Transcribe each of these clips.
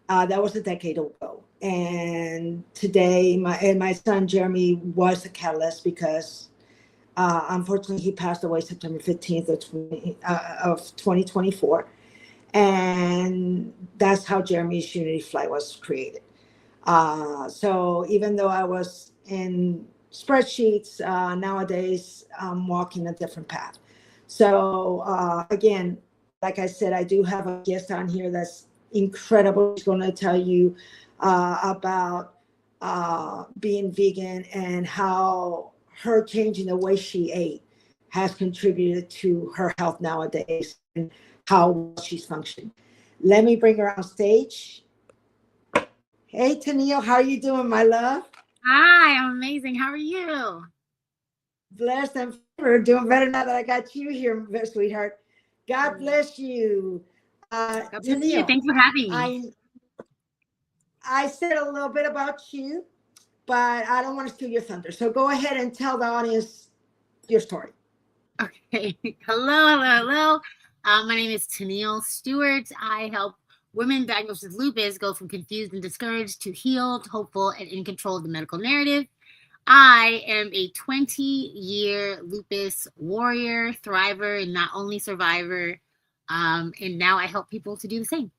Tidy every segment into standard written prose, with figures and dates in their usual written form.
That was a decade ago. And today, my son Jeremy was the catalyst because unfortunately he passed away September 15th of 2024. And that's how Jeremy's Unity Flight was created. So even though I was in spreadsheets, nowadays I'm walking a different path. So again, like I said, I do have a guest on here that's incredible. She's going to tell you about being vegan and how her changing the way she ate has contributed to her health nowadays and how well she's functioning. Let me bring her on stage. Hey, Tenille, how are you doing, my love? Hi, I'm amazing. How are you? Blessed and favored. Doing better now that I got you here, sweetheart. God bless you. God bless you. Tenille, Thanks for having me. I I said a little bit about you, but I don't want to steal your thunder. So go ahead and tell the audience your story. Okay. Hello. My name is Tenille Stewart. I help women diagnosed with lupus go from confused and discouraged to healed, hopeful, and in control of the medical narrative. I am a 20-year lupus warrior, thriver, and not only survivor. And now I help people to do the same.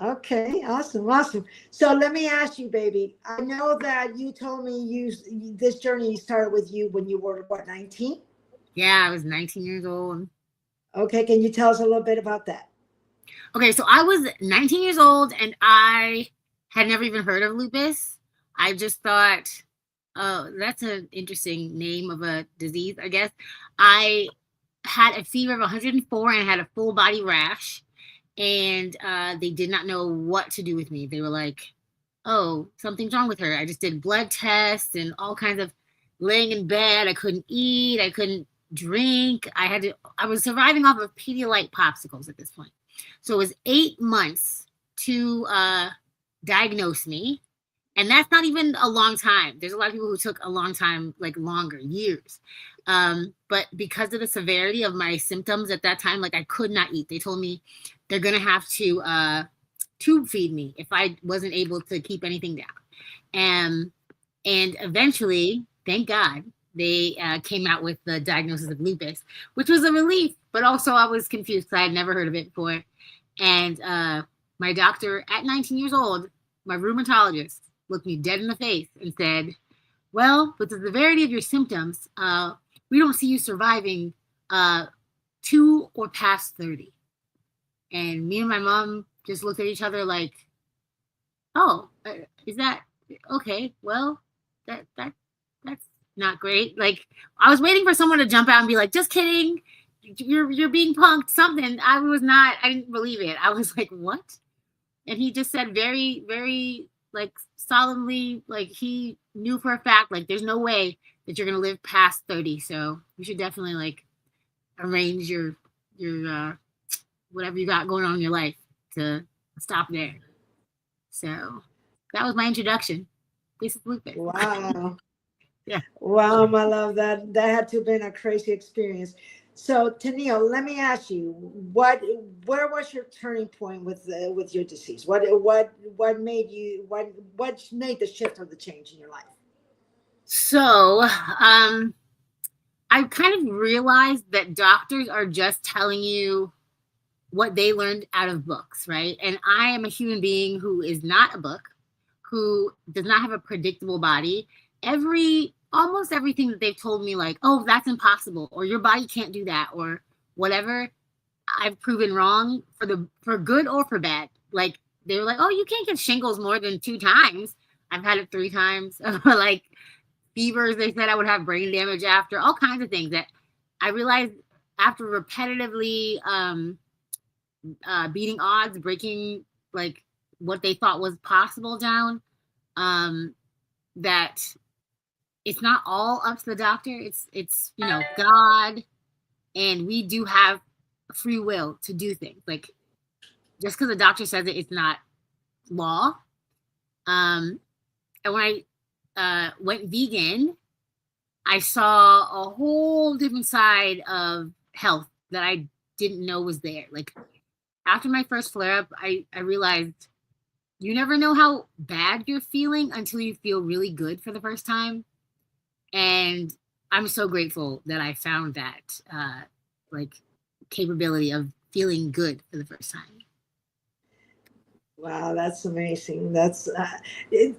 Okay, awesome, awesome. So let me ask you, baby. I know that you told me this journey started with you when you were what, 19? Yeah, I was 19 years old. Okay, can you tell us a little bit about that? Okay, so I was 19 years old and I had never even heard of lupus. I just thought, oh, that's an interesting name of a disease, I guess. I had a fever of 104 and I had a full body rash, and they did not know what to do with me. They were like, oh, something's wrong with her. I just did blood tests and all kinds of laying in bed. I couldn't eat, I couldn't drink. I was surviving off of Pedialyte popsicles at this point. So it was 8 months to diagnose me. And that's not even a long time. There's a lot of people who took a long time, like longer, years. But because of the severity of my symptoms at that time, like I could not eat. They told me they're going to have to tube feed me if I wasn't able to keep anything down. And eventually, thank God, they came out with the diagnosis of lupus, which was a relief, but also I was confused because I had never heard of it before. And my doctor at 19 years old, my rheumatologist, looked me dead in the face and said, well, with the severity of your symptoms, we don't see you surviving to or past 30. And me and my mom just looked at each other like, oh, is that okay? Well, that's not great. Like I was waiting for someone to jump out and be like, just kidding. You're being punked, something. I was not, I didn't believe it. I was like, what? And he just said very, very like solemnly, like he knew for a fact, like there's no way that you're gonna live past 30. So you should definitely like arrange your whatever you got going on in your life to stop there. So that was my introduction. This is Lupus. Wow. Yeah. Wow, my love, that had to have been a crazy experience. So, Tennille, let me ask you, where was your turning point with your disease? What made you what made the shift or the change in your life? So I kind of realized that doctors are just telling you what they learned out of books, right? And I am a human being who is not a book, who does not have a predictable body. Almost everything that they've told me, like, oh, that's impossible, or your body can't do that, or whatever, I've proven wrong for good or for bad. Like they were like, oh, you can't get shingles more than 2 times. I've had it 3 times. Like fevers, they said I would have brain damage after, all kinds of things that I realized after repetitively beating odds, breaking like what they thought was possible down, that it's not all up to the doctor. It's God, and we do have free will to do things. Like just because the doctor says it, it's not law. And when I went vegan, I saw a whole different side of health that I didn't know was there. Like after my first flare up, I realized you never know how bad you're feeling until you feel really good for the first time. And I'm so grateful that I found that like capability of feeling good for the first time. Wow, that's amazing. That's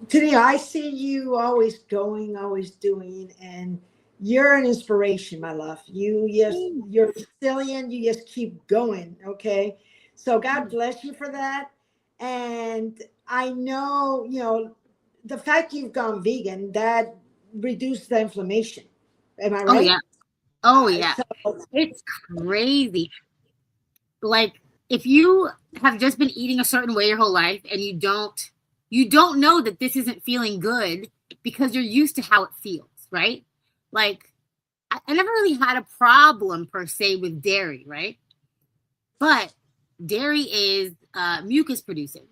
Tania, I see you always going, always doing, and you're an inspiration, my love. You're resilient. You just keep going. Okay, so God bless you for that. And I know, the fact you've gone vegan that reduced the inflammation. Am I Oh right? yeah. Oh yeah. So It's crazy. Like if you have just been eating a certain way your whole life and you don't know that this isn't feeling good because you're used to how it feels, right? Like I never really had a problem per se with dairy, right? But dairy is mucus producing.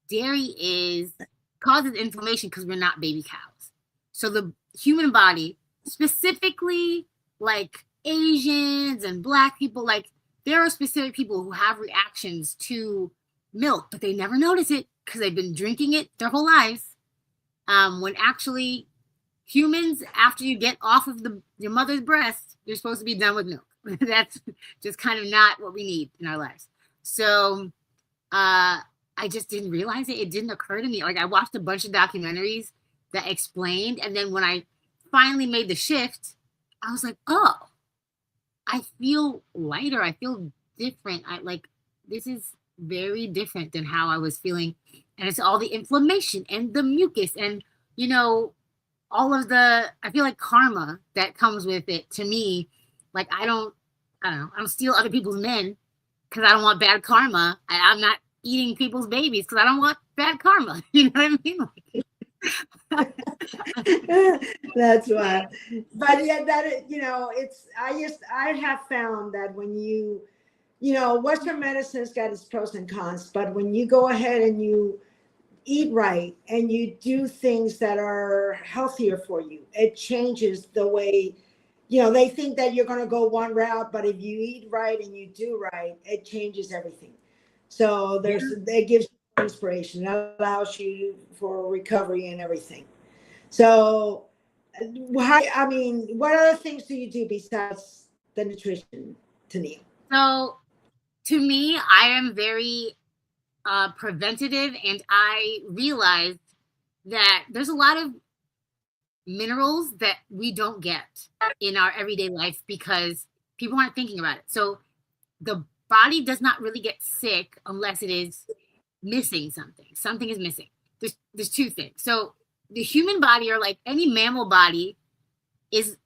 Dairy is causes inflammation because we're not baby cows. So the human body, specifically like Asians and black people, like there are specific people who have reactions to milk, but they never notice it because they've been drinking it their whole lives. When actually humans, after you get off of your mother's breast, you're supposed to be done with milk. That's just kind of not what we need in our lives. So I just didn't realize it. It didn't occur to me. Like I watched a bunch of documentaries that explained, and then when I finally made the shift, I was like, oh, I feel lighter. I feel different. I like this is very different than how I was feeling. And it's all the inflammation and the mucus and you know, all of the I feel like karma that comes with it to me, like I don't steal other people's men because I don't want bad karma. I'm not eating people's babies because I don't want bad karma. You know what I mean? That's why. But yeah, it's I have found that when Western medicine's got its pros and cons, but when you go ahead and you eat right and you do things that are healthier for you, it changes the way, they think that you're going to go one route, but if you eat right and you do right, it changes everything. So it gives you inspiration. It allows you for recovery and everything. So, what other things do you do besides the nutrition, Tenille? So to me, I am very preventative, and I realized that there's a lot of minerals that we don't get in our everyday life because people aren't thinking about it. So the body does not really get sick unless it is missing something. Something is missing. There's two things. So the human body, or like any mammal body, is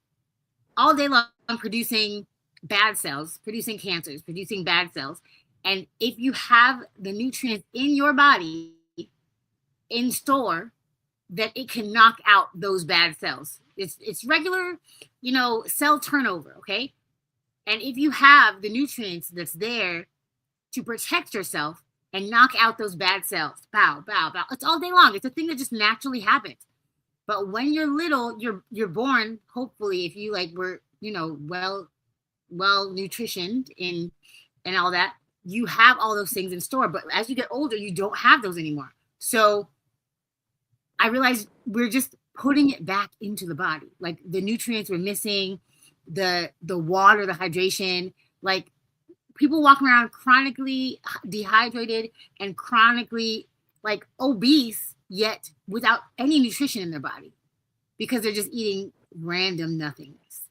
all day long producing bad cells, producing cancers, producing bad cells. And if you have the nutrients in your body in store, that it can knock out those bad cells. It's regular, cell turnover, okay? And if you have the nutrients that's there to protect yourself and knock out those bad cells, bow, bow, bow. It's all day long. It's a thing that just naturally happens. But when you're little, you're born, hopefully, if you were, well nutritioned and all that, you have all those things in store. But as you get older, you don't have those anymore. So I realized we're just putting it back into the body. Like the nutrients we're missing, the water, the hydration. Like people walk around chronically dehydrated and chronically obese, yet without any nutrition in their body because they're just eating random nothingness.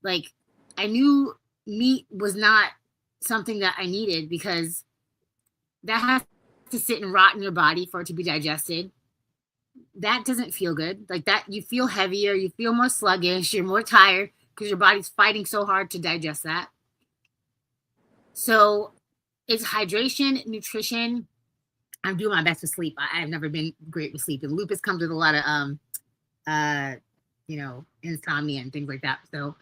Like I knew meat was not something that I needed because that has to sit and rot in your body for it to be digested. That doesn't feel good. Like that, you feel heavier, you feel more sluggish, you're more tired because your body's fighting so hard to digest that. So it's hydration, nutrition. I'm doing my best with sleep. I've never been great with sleep. And lupus comes with a lot of insomnia and things like that. So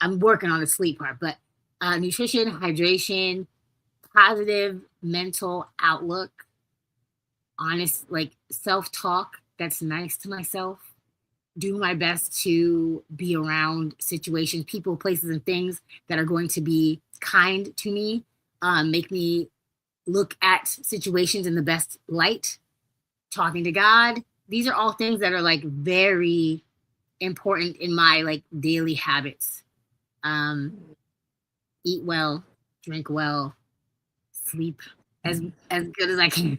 I'm working on the sleep part. But nutrition, hydration, positive mental outlook, honest, self-talk that's nice to myself, do my best to be around situations, people, places, and things that are going to be kind to me, make me look at situations in the best light, talking to God. These are all things that are like very important in my like daily habits. Eat well, drink well, sleep as good as I can.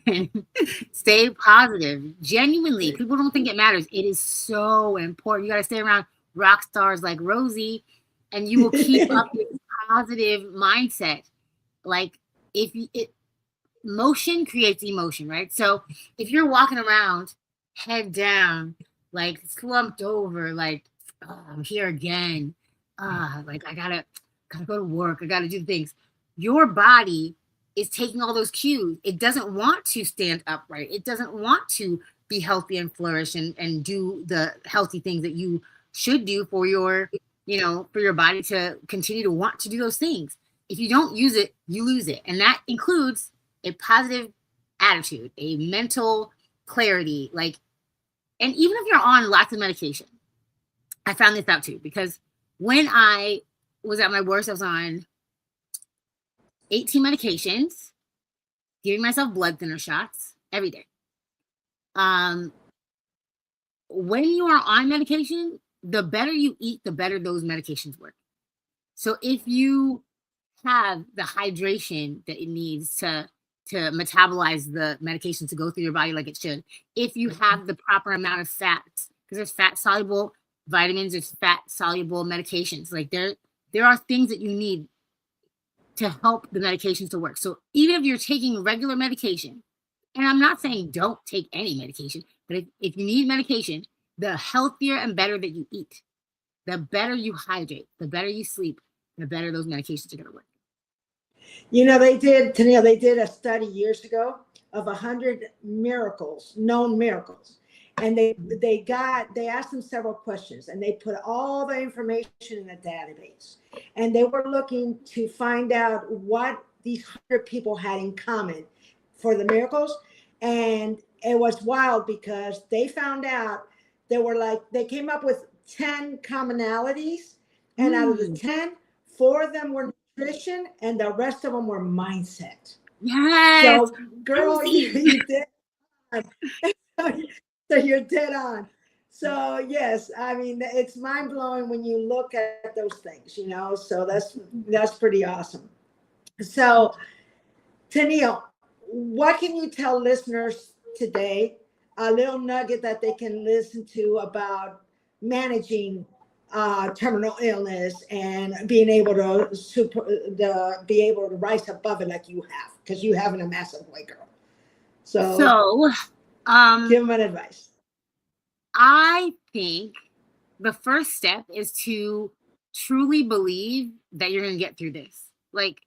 Stay positive. Genuinely, people don't think it matters. It is so important. You got to stay around rock stars like Rosie, and you will keep up this positive mindset. Like if you, motion creates emotion, right? So if you're walking around head down, like slumped over, like oh, I'm here again, like I gotta go to work, I gotta do things. Your body is taking all those cues. It doesn't want to stand upright. It doesn't want to be healthy and flourish and do the healthy things that you should do for your, for your body to continue to want to do those things. If you don't use it, you lose it. And that includes a positive attitude, a mental clarity, like, and even if you're on lots of medication, I found this out too, because when I was at my worst, I was on 18 medications, giving myself blood thinner shots every day. When you are on medication, the better you eat, the better those medications work. So if you have the hydration that it needs to metabolize the medication to go through your body like it should, if you have the proper amount of fats, because there's fat soluble vitamins, there's fat soluble medications, like there are things that you need to help the medications to work. So even if you're taking regular medication, and I'm not saying don't take any medication, but if you need medication, the healthier and better that you eat, the better you hydrate, the better you sleep, the better those medications are going to work. Tenille, they did a study years ago of 100 miracles, known miracles. And they asked them several questions, and they put all the information in a database. And they were looking to find out what these 100 people had in common for the miracles. And it was wild because they found out they came up with 10 commonalities. And out of the 10, 4 of them were nutrition and the rest of them were mindset. Yes. So girl, you did. So you're dead on. So yes, I mean, it's mind blowing when you look at those things, so that's pretty awesome. So Tenille, what can you tell listeners today, a little nugget that they can listen to about managing terminal illness and being able to rise above it like you have, because you have in a massive way, girl. So give them an advice. I think the first step is to truly believe that you're going to get through this. Like,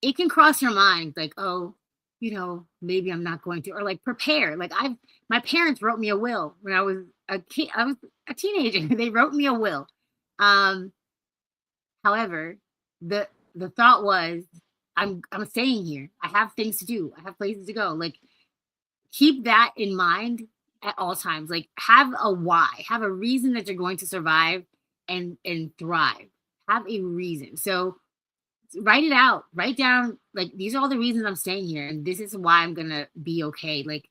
it can cross your mind, like, oh, maybe I'm not going to, or like prepare. Like my parents wrote me a will when I was a kid. I was a teenager. They wrote me a will. However, the thought was, I'm staying here. I have things to do. I have places to go. Like, keep that in mind at all times. Like, have a why, have a reason that you're going to survive and thrive. Have a reason. So write it out, write down, like, these are all the reasons I'm staying here, and this is why I'm gonna be okay. Like,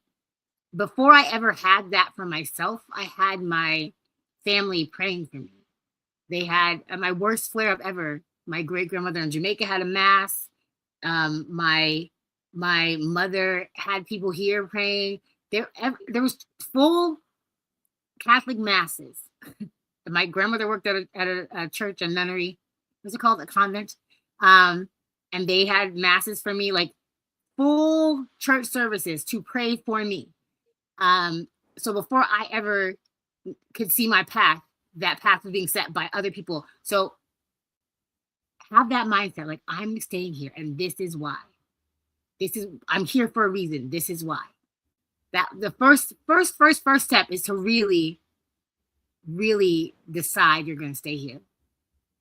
before I ever had that for myself, I had my family praying for me. They had my worst flare up ever. My great grandmother in Jamaica had a mass. My mother had people here praying. There was full Catholic masses. My grandmother worked at a church, a nunnery. What's it called? A convent. And they had masses for me, like full church services to pray for me. So before I ever could see my path, that path was being set by other people. So have that mindset, like, I'm staying here and this is why. I'm here for a reason. This is why. That the first step is to really, really decide you're going to stay here.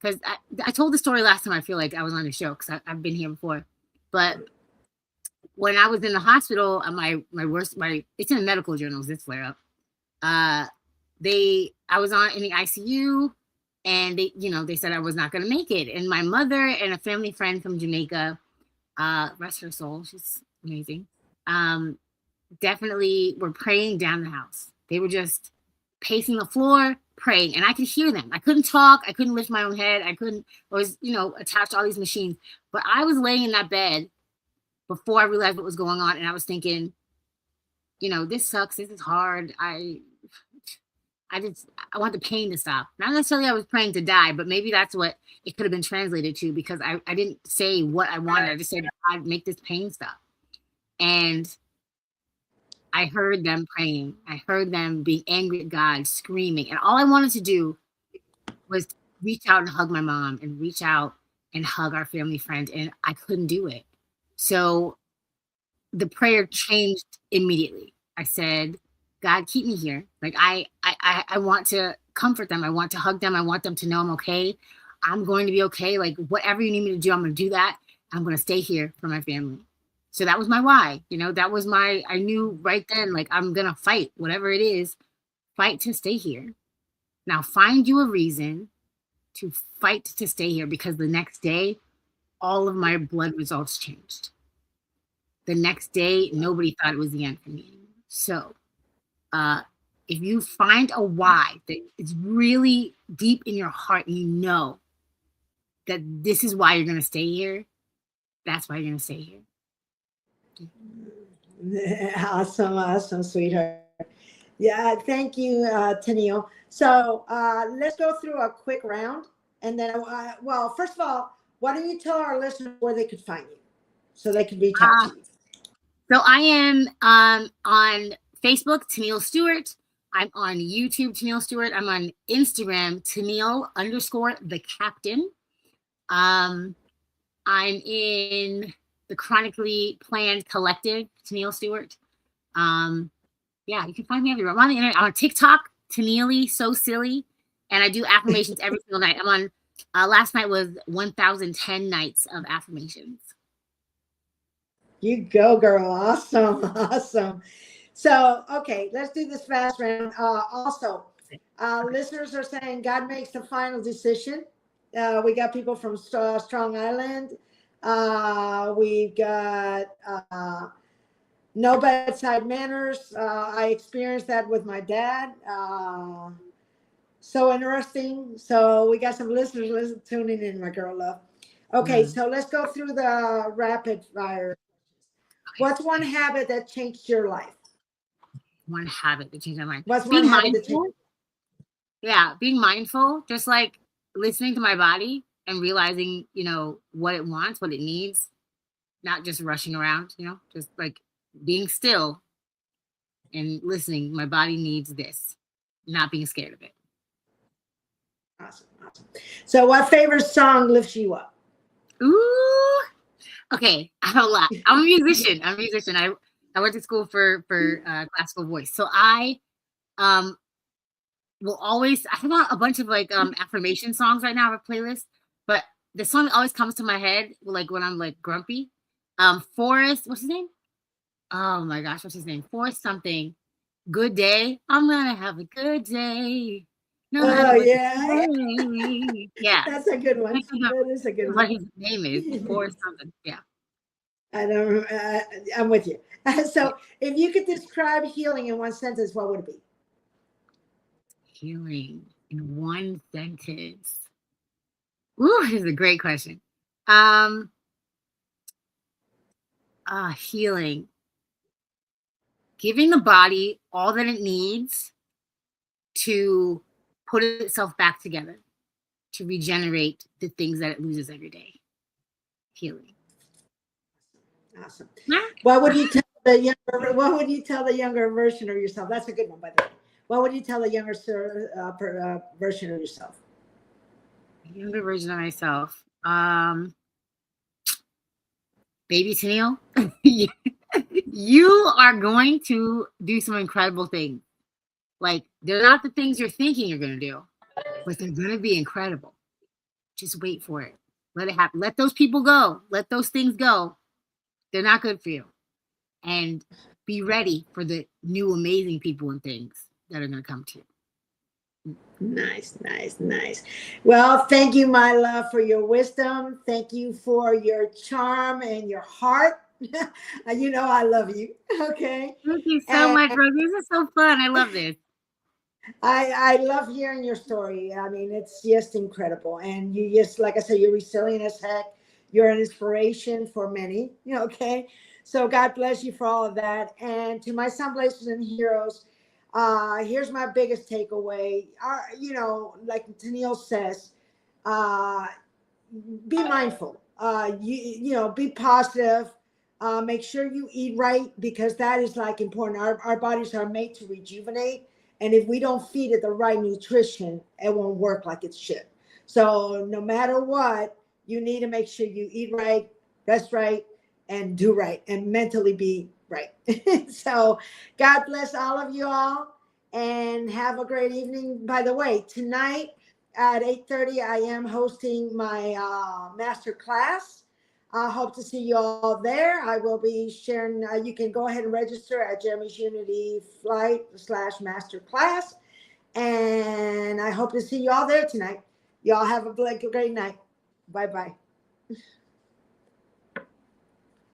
Because I told the story last time, I feel like I was on the show, because I've been here before. But when I was in the hospital, it's in the medical journals, this flare up. I was in the ICU, and they said I was not going to make it. And my mother and a family friend from Jamaica, rest her soul, she's amazing. Definitely were praying down the house. They were just pacing the floor, praying, and I could hear them. I couldn't talk. I couldn't lift my own head. I was, attached to all these machines. But I was laying in that bed before I realized what was going on, and I was thinking, this sucks. This is hard. I want the pain to stop. Not necessarily I was praying to die, but maybe that's what it could have been translated to, because I didn't say what I wanted. I just said, I'd make this pain stop. And I heard them praying. I heard them being angry at God, screaming. And all I wanted to do was reach out and hug my mom and reach out and hug our family friend. And I couldn't do it. So the prayer changed immediately. I said, God, keep me here. Like I want to comfort them. I want to hug them. I want them to know I'm okay. I'm going to be okay. Like whatever you need me to do, I'm going to do that. I'm going to stay here for my family. So that was my why. That was I knew right then, like, I'm going to fight whatever it is, fight to stay here. Now find you a reason to fight to stay here, because the next day, all of my blood results changed. The next day, nobody thought it was the end for me anymore. So if you find a why that is really deep in your heart and you know that this is why you're going to stay here, that's why you're going to stay here. Awesome, sweetheart. Yeah, thank you, Tenille. So let's go through a quick round. And then, first of all, why don't you tell our listeners where they could find you so they can reach out to you? So I am on Facebook, Tenille Stewart. I'm on YouTube, Tenille Stewart. I'm on Instagram, Tenille_the_captain. I'm in the Chronically Planned Collective, Tenille Stewart. Yeah, you can find me everywhere. I'm on the internet. I'm on TikTok, Tenille So Silly. And I do affirmations every single night. I'm on, last night was 1,010 nights of affirmations. You go, girl. Awesome. So, okay, let's do this fast round. Also, listeners are saying God makes the final decision. We got people from Strong Island. We've got no bedside manners. I experienced that with my dad. So interesting. So we got some listeners tuning in, my girl love. Okay, so let's go through the rapid fire. What's one habit that changed your life? One habit that changed my mind. What's one habit that changed? Yeah, being mindful, just like listening to my body and realizing, what it wants, what it needs, not just rushing around, just like being still and listening. My body needs this, not being scared of it. Awesome. So what favorite song lifts you up? Ooh, okay. I have a lot. I'm a musician. I went to school for classical voice. So I will always, I have a bunch of like affirmation songs right now. I have a playlist, but the song that always comes to my head, like when I'm like grumpy, Forrest, what's his name? Oh my gosh, what's his name? Forrest something. Good day. I'm gonna have a good day. No, yeah. Yeah. That's a good one. That is a good one. What his name is, Forrest something. Yeah. I don't. I'm with you. So, if you could describe healing in one sentence, what would it be? Healing in one sentence. Ooh, this is a great question. Healing. Giving the body all that it needs to put itself back together, to regenerate the things that it loses every day. Healing. Awesome. What would you tell the younger version of yourself? That's a good one, by the way. What would you tell the younger version of yourself? Younger version of myself. Baby Tenille, you are going to do some incredible things. Like, they're not the things you're thinking you're going to do, but they're going to be incredible. Just wait for it. Let it happen. Let those people go. Let those things go. They're not good for you. And be ready for the new amazing people and things that are going to come to you. Nice. Well, thank you, my love, for your wisdom. Thank you for your charm and your heart. You know I love you. Okay. Thank you so And much, Rosie. This is so fun. I love this. I love hearing your story. I mean, it's just incredible. And you just, like I said, you're resilient as heck. You're an inspiration for many. Okay. So God bless you for all of that. And to my sun blazers and heroes, here's my biggest takeaway. Like Tenille says, uh, be mindful. Be positive. Make sure you eat right because that is like important. Our bodies are made to rejuvenate, and if we don't feed it the right nutrition, it won't work like it should. So no matter what, you need to make sure you eat right, rest right, and do right, and mentally be right. So God bless all of you all, and have a great evening. By the way, tonight at 8:30 I am hosting my master class. I hope to see you all there. I will be sharing. You can go ahead and register at Jeremy's Unity Flight/master class, and I hope to see you all there tonight. Y'all have a great night. Bye bye.